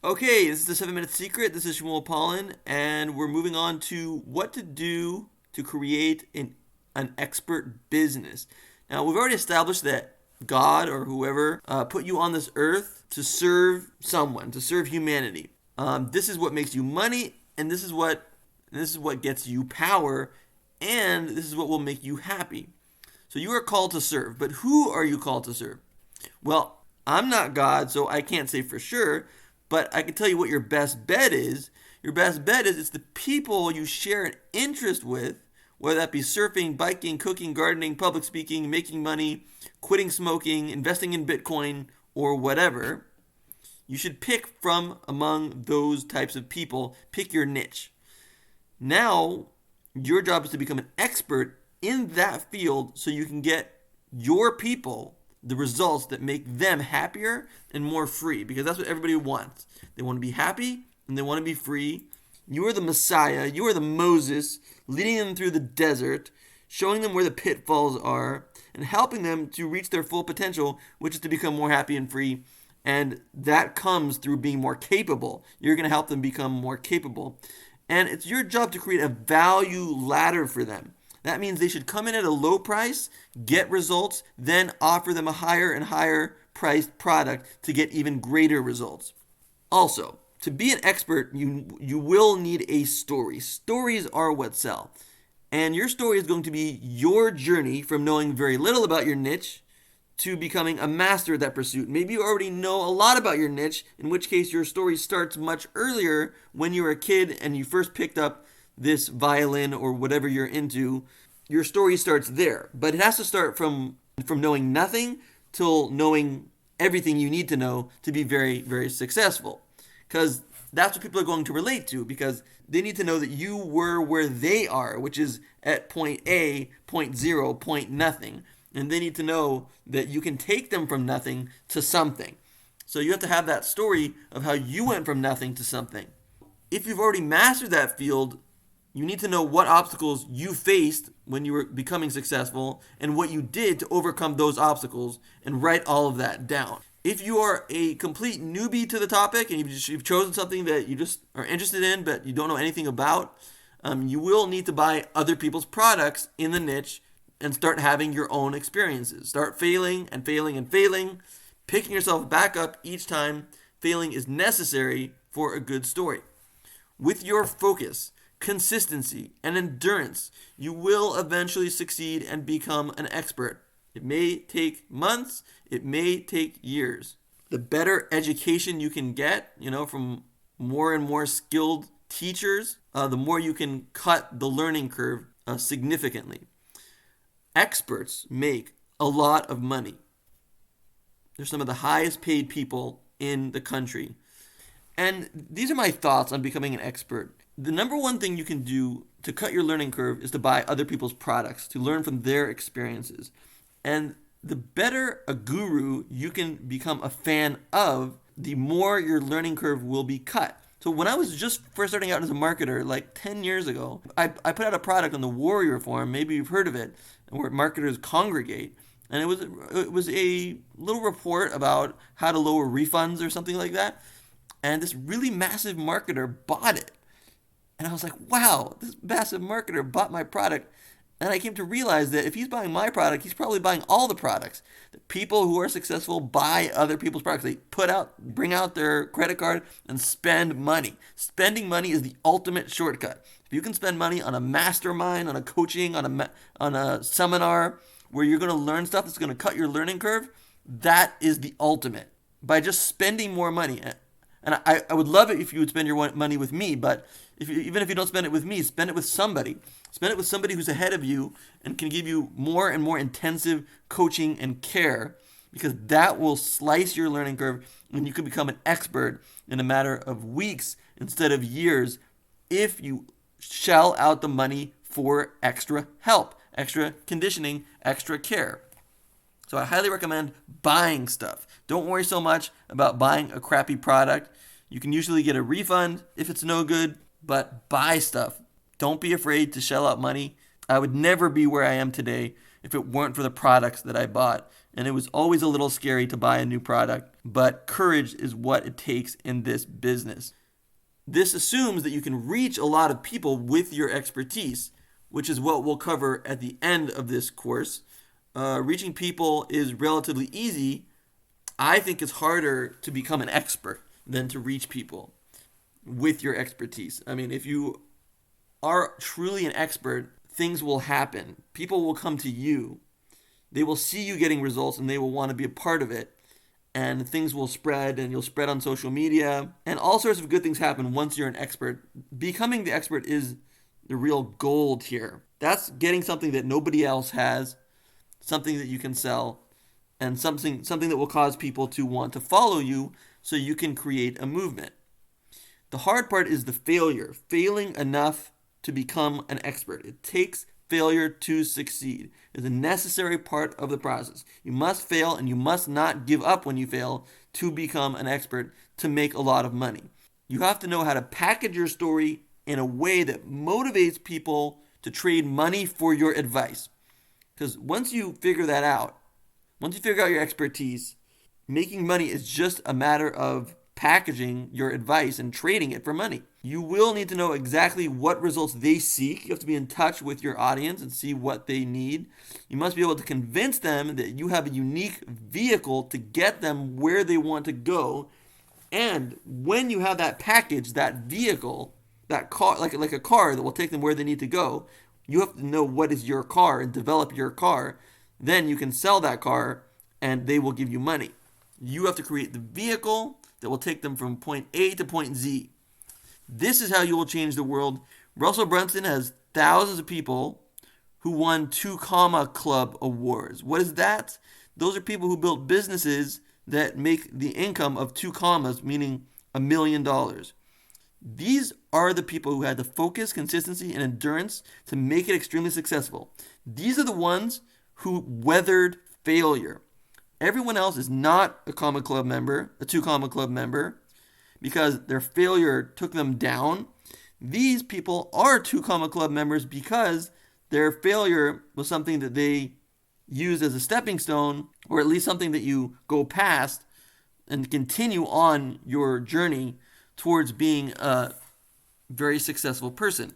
Okay, this is the 7 Minute Secret. This is Shmuel Pollen, and we're moving on to what to do to create an expert business. Now, we've already established that God or whoever put you on this earth to serve someone, to serve humanity. This is what makes you money, and this is what gets you power, and this is what will make you happy. So you are called to serve, but who are you called to serve? Well, I'm not God, so I can't say for sure, but I can tell you what your best bet is. Your best bet is it's the people you share an interest with, whether that be surfing, biking, cooking, gardening, public speaking, making money, quitting smoking, investing in Bitcoin, or whatever. You should pick from among those types of people, pick your niche. Now, your job is to become an expert in that field so you can get your people the results that make them happier and more free, because that's what everybody wants. They want to be happy and they want to be free. You are the Messiah, you are the Moses, leading them through the desert, showing them where the pitfalls are, and helping them to reach their full potential, which is to become more happy and free. And that comes through being more capable. You're going to help them become more capable. And it's your job to create a value ladder for them. That means they should come in at a low price, get results, then offer them a higher and higher priced product to get even greater results. Also, to be an expert, you will need a story. Stories are what sell. And your story is going to be your journey from knowing very little about your niche to becoming a master at that pursuit. Maybe you already know a lot about your niche, in which case your story starts much earlier when you were a kid and you first picked up this violin or whatever you're into. Your story starts there, but it has to start from knowing nothing till knowing everything you need to know to be very, very successful. Because that's what people are going to relate to, because they need to know that you were where they are, which is at point A, point zero, point nothing. And they need to know that you can take them from nothing to something. So you have to have that story of how you went from nothing to something. If you've already mastered that field, you need to know what obstacles you faced when you were becoming successful and what you did to overcome those obstacles, and write all of that down. If you are a complete newbie to the topic and you've chosen something that you just are interested in but you don't know anything about, you will need to buy other people's products in the niche and start having your own experiences. Start failing and failing and failing, picking yourself back up each time. Failing is necessary for a good story. With your focus, consistency, and endurance, you will eventually succeed and become an expert. It may take months, it may take years. The better education you can get, from more and more skilled teachers, the more you can cut the learning curve significantly. Experts make a lot of money. They're some of the highest paid people in the country. And these are my thoughts on becoming an expert. The number one thing you can do to cut your learning curve is to buy other people's products, to learn from their experiences. And the better a guru you can become a fan of, the more your learning curve will be cut. So when I was just first starting out as a marketer, like 10 years ago, I put out a product on the Warrior Forum, maybe you've heard of it, where marketers congregate. And it was a little report about how to lower refunds or something like that. And this really massive marketer bought it. And I was like, wow, this massive marketer bought my product. And I came to realize that if he's buying my product, he's probably buying all the products. The people who are successful buy other people's products. They bring out their credit card and spend money. Spending money is the ultimate shortcut. If you can spend money on a mastermind, on a coaching, on a seminar where you're going to learn stuff that's going to cut your learning curve, that is the ultimate. By just spending more money. And I would love it if you would spend your money with me, but even if you don't spend it with me, spend it with somebody. Spend it with somebody who's ahead of you and can give you more and more intensive coaching and care, because that will slice your learning curve and you can become an expert in a matter of weeks instead of years if you shell out the money for extra help, extra conditioning, extra care. So I highly recommend buying stuff. Don't worry so much about buying a crappy product. You can usually get a refund if it's no good, but buy stuff. Don't be afraid to shell out money. I would never be where I am today if it weren't for the products that I bought. and it was always a little scary to buy a new product, but courage is what it takes in this business. This assumes that you can reach a lot of people with your expertise, which is what we'll cover at the end of this course. Reaching people is relatively easy. I think it's harder to become an expert than to reach people with your expertise. I mean, if you are truly an expert, things will happen. People will come to you. They will see you getting results and they will want to be a part of it. And things will spread, and you'll spread on social media, and all sorts of good things happen once you're an expert. Becoming the expert is the real gold here. That's getting something that nobody else has, something that you can sell, and something that will cause people to want to follow you so you can create a movement. The hard part is the failure, failing enough to become an expert. It takes failure to succeed. It's a necessary part of the process. You must fail, and you must not give up when you fail to become an expert, to make a lot of money. You have to know how to package your story in a way that motivates people to trade money for your advice. Because once you figure that out, once you figure out your expertise, making money is just a matter of packaging your advice and trading it for money. You will need to know exactly what results they seek. You have to be in touch with your audience and see what they need. You must be able to convince them that you have a unique vehicle to get them where they want to go. And when you have that package, that vehicle, that car, like a car that will take them where they need to go, you have to know what is your car and develop your car. Then you can sell that car and they will give you money. You have to create the vehicle that will take them from point A to point Z. This is how you will change the world. Russell Brunson has thousands of people who won 2 Comma Club awards. What is that? Those are people who built businesses that make the income of 2 commas, meaning $1 million. These are the people who had the focus, consistency, and endurance to make it extremely successful. These are the ones who weathered failure. Everyone else is not a Comma Club member, a 2 Comma Club member, because their failure took them down. These people are 2 Comma Club members because their failure was something that they used as a stepping stone, or at least something that you go past and continue on your journey towards being a very successful person.